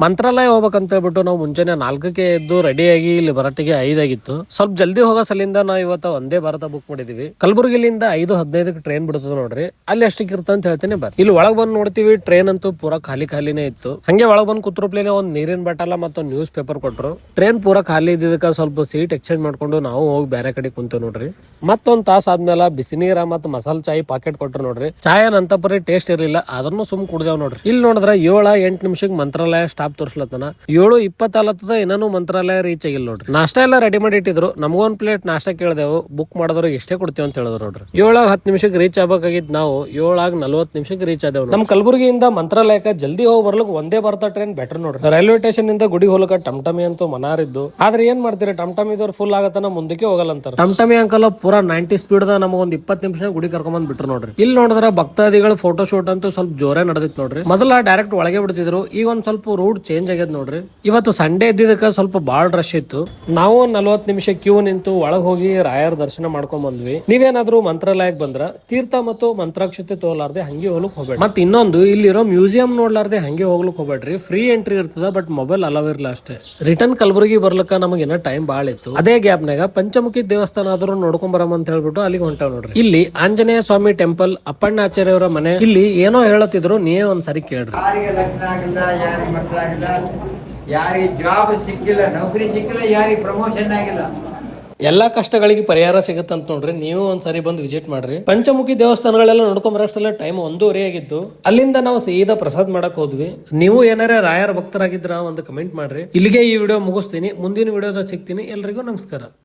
ಮಂತ್ರಾಲಯ ಹೋಗ್ಬೇಕಂತ ಹೇಳ್ಬಿಟ್ಟು ನಾವು ಮುಂಚೆನೆ 4ಕ್ಕೆ ಎದ್ದು ರೆಡಿಯಾಗಿ ಇಲ್ಲಿ ಬರಟ್ಟಿಗೆ 5 ಆಗಿತ್ತು. ಸ್ವಲ್ಪ ಜಲ್ದಿ ಹೋಗೋ ಸಲಿಂದ ನಾವು ಇವತ್ತು ಒಂದೇ ಭಾರತ ಬುಕ್ ಮಾಡಿದೀವಿ. ಕಲಬುರಗಿಲಿಂದ 5:15ಕ್ಕೆ ಟ್ರೈನ್ ಬಿಡ್ತದ ನೋಡ್ರಿ. ಅಲ್ಲಿ ಎಷ್ಟಕ್ಕೆ ಇರ್ತ ಅಂತ ಹೇಳ್ತೀನಿ ಬರ್ರಿ. ಇಲ್ಲಿ ಒಳಗ್ ಬಂದ್ ನೋಡ್ತೀವಿ, ಟ್ರೈನ್ ಅಂತೂ ಪೂರಾ ಖಾಲಿನೇ ಇತ್ತು. ಹಂಗೆ ಒಳಗ್ ಬಂದ್ ಕೂತ್ರುಪ್ಲೇನೆ ಒಂದ್ ನೀರಿನ ಬಾಟಲ ಮತ್ತು ನ್ಯೂಸ್ ಪೇಪರ್ ಕೊಟ್ರು. ಟ್ರೈನ್ ಪೂರಾ ಖಾಲಿ ಇದ್ದಿದ್ದಕ್ಕ ಸ್ವಲ್ಪ ಸೀಟ್ ಎಕ್ಸ್ಚೇಂಜ್ ಮಾಡ್ಕೊಂಡು ನಾವು ಹೋಗಿ ಬೇರೆ ಕಡೆ ಕುಂತೇವ್ ನೋಡ್ರಿ. ಮತ್ತೊಂದ್ ತಾಸ ಆದ್ಮೇಲೆ ಬಿಸಿ ನೀರ ಮತ್ತು ಮಸಾಲ ಚಾಯ್ ಪಾಕೆಟ್ ಕೊಟ್ರು ನೋಡ್ರಿ. ಚಾಯ್ ಅಂತ ಪರಿ ಟೇಸ್ಟ್ ಇರ್ಲಿಲ್ಲ, ಅದನ್ನು ಸುಮ್ ಕುಡ್ದೇವ್ ನೋಡ್ರಿ. ಇಲ್ಲಿ ನೋಡಿದ್ರ 7-8 ನಿಮಿಷಕ್ಕೆ ಮಂತ್ರಾಲಯ ಸ್ಟಾಪ್ ತೋರ್ಸ್ಲತ್ತನ. 7:20 ಇನ್ನೂ ಮಂತ್ರಾಲಯ ರೀಚ್ ಆಗಿಲ್ಲ ನೋಡ್ರಿ. ನಾಷ್ಟ ಎಲ್ಲ ರೆಡಿ ಮಾಡಿ ಇಟ್ಟಿದ್ರು. ನಮಗೊಂದ್ ಪ್ಲೇಟ್ ನಾಷ್ಟ ಕೇಳಿದೆವು. ಬುಕ್ ಮಾಡಿದ್ರು ಎಷ್ಟೇ ಕೊಡ್ತೇವೆ ಅಂತ ಹೇಳಿದ್ರು ನೋಡ್ರಿ. 7:10 ನಿಮಿಷಕ್ಕೆ ರೀಚ್ ಆಗ್ಬೇಕಾಗಿದ್ ನಾವು 7:40 ನಿಮಿಷಕ್ಕೆ ರೀಚ್ ಆದೇವ್. ನಮ್ ಕಲಬುರಗಿಯಿಂದ ಮಂತ್ರಾಲಯಕ್ಕೆ ಜಲ್ದಿ ಹೋಗಿ ಬರ್ಲಿಕ್ಕೆ ಒಂದೇ ಭಾರತ ಟ್ರೈನ್ ಬೆಟರ್ ನೋಡ್ರಿ. ರೈಲ್ವೆ ಸ್ಟೇಷನ್ ಇಂದ ಗುಡಿ ಹೋಲಕ ಟಮ್ಟಮಿ ಅಂತೂ ಮನಾರಿದ್ದು. ಆದ್ರೆ ಏನ್ ಮಾಡ್ತೀರಿ, ಟಮ್ಟಮಿ ಇದ್ದವ್ರು ಫುಲ್ ಆಗತ್ತನ ಮುಂದಕ್ಕೆ ಹೋಗಲ್ಲ ಅಂತಾರ. ಟಮ್ಟಮಿ ಅಂಕಲ್ ಪೂರಾ 90 ಸ್ಪೀಡ್ ದ ನಮಗೊಂದ್ 20 ನಿಮಿಷ ಗುಡಿ ಕರ್ಕೊಂಡ್ ಬಂದ್ ಬಿಟ್ರು ನೋಡ್ರಿ. ಇಲ್ಲಿ ನೋಡಿದ್ರ ಭಕ್ತಾದಿಗಳ ಫೋಟೋ ಶೂಟ್ ಅಂತೂ ಸ್ವಲ್ಪ ಜೋರೇ ನಡೆದಿತ್ತು ನೋಡ್ರಿ. ಮೊದಲ ಡೈರೆಕ್ಟ್ ಒಳಗೆ ಬಿಡ್ತಿದ್ರು, ಈಗ ಒಂದ್ ಸ್ವಲ್ಪ ರೂಟ್ ಚೇಂಜ್ ಆಗ್ಯದ ನೋಡ್ರಿ. ಇವತ್ತು ಸಂಡೇ ಇದ್ದಿದ್ದಕ್ಕ ಸ್ವಲ್ಪ ಬಾಳ್ ರಶ್ ಇತ್ತು. ನಾವು 40 ನಿಮಿಷ ಕ್ಯೂ ನಿಂತು ಒಳಗ್ ಹೋಗಿ ರಾಯರ್ ದರ್ಶನ ಮಾಡ್ಕೊಂಡ್ ಬಂದ್ವಿ. ನೀವೇನಾದ್ರೂ ಮಂತ್ರಾಲಯಕ್ಕೆ ಬಂದ್ರ ತೀರ್ಥ ಮತ್ತು ಮಂತ್ರಾಕ್ಷತೆ ತೋಲಾರ್ದೆ ಹಂಗೆ ಹೋಗ್ಲಿಕ್ ಹೋಗ್ಬೇಡಿ. ಮತ್ ಇನ್ನೊಂದು, ಇಲ್ಲಿರೋ ಮ್ಯೂಸಿಯಂ ನೋಡ್ಲಾರ್ದೆ ಹಂಗೆ ಹೋಗ್ಲಿಕ್ ಹೋಗ್ಬೇಡ್ರಿ. ಫ್ರೀ ಎಂಟ್ರಿ ಇರ್ತದ, ಬಟ್ ಮೊಬೈಲ್ ಅಲವ್ ಇರ್ಲ ಅಷ್ಟೇ. ರಿಟರ್ನ್ ಕಲಬುರಗಿ ಬರ್ಲಕ್ಕ ನಮಗೇನ ಟೈಮ್ ಬಾಳ ಇತ್ತು. ಅದೇ ಗ್ಯಾಪ್ನಾಗ ಪಂಚಮುಖಿ ದೇವಸ್ಥಾನ ಆದ್ರೂ ನೋಡ್ಕೊಂಡ್ ಬರಮ ಅಂತ ಹೇಳ್ಬಿಟ್ಟು ಅಲ್ಲಿಗೆ ಹೊಂಟೇವ್ ನೋಡ್ರಿ. ಇಲ್ಲಿ ಆಂಜನೇಯ ಸ್ವಾಮಿ ಟೆಂಪಲ್, ಅಪ್ಪಣ್ಣ ಆಚಾರ್ಯ ಅವರ ಮನೆ. ಇಲ್ಲಿ ಏನೋ ಹೇಳತ್ತಿದ್ರು, ನೀವೇ ಒಂದ್ಸರಿ ಕೇಳ್ರಿ. ಯಾರಿಗೆ ಲಗ್ನ ಆಗಿಲ್ಲ, ಯಾರಿಗೆ ಮಕ್ಕಳಾಗಿಲ್ಲ, ಯಾರಿಗೆ ಜಾಬ್ ಸಿಕ್ಕಿಲ್ಲ, ನೌಕರಿ ಸಿಕ್ಕಿಲ್ಲ, ಯಾರಿಗೆ ಪ್ರಮೋಷನ್ ಆಗಿಲ್ಲ, ಎಲ್ಲಾ ಕಷ್ಟಗಳಿಗೆ ಪರಿಹಾರ ಸಿಗುತ್ತಂತ ನೋಡ್ರಿ. ನೀವು ಒಂದ್ಸರಿ ಬಂದು ವಿಸಿಟ್ ಮಾಡ್ರಿ. ಪಂಚಮುಖಿ ದೇವಸ್ಥಾನಗಳೆಲ್ಲ ನೋಡ್ಕೊಂಡ್ ಬರೋಷ್ಟೆಲ್ಲ ಟೈಮ್ 1:30 ಆಗಿತ್ತು. ಅಲ್ಲಿಂದ ನಾವು ಸೀದಾ ಪ್ರಸಾದ್ ಮಾಡಕ್ ಹೋದ್ವಿ. ನೀವು ಏನಾರ ರಾಯರ ಭಕ್ತರಾಗಿದ್ರ ಒಂದು ಕಮೆಂಟ್ ಮಾಡ್ರಿ. ಇಲ್ಲಿಗೆ ಈ ವಿಡಿಯೋ ಮುಗಿಸ್ತೀನಿ. ಮುಂದಿನ ವಿಡಿಯೋದಾಗ ಸಿಗ್ತೀನಿ. ಎಲ್ರಿಗೂ ನಮಸ್ಕಾರ.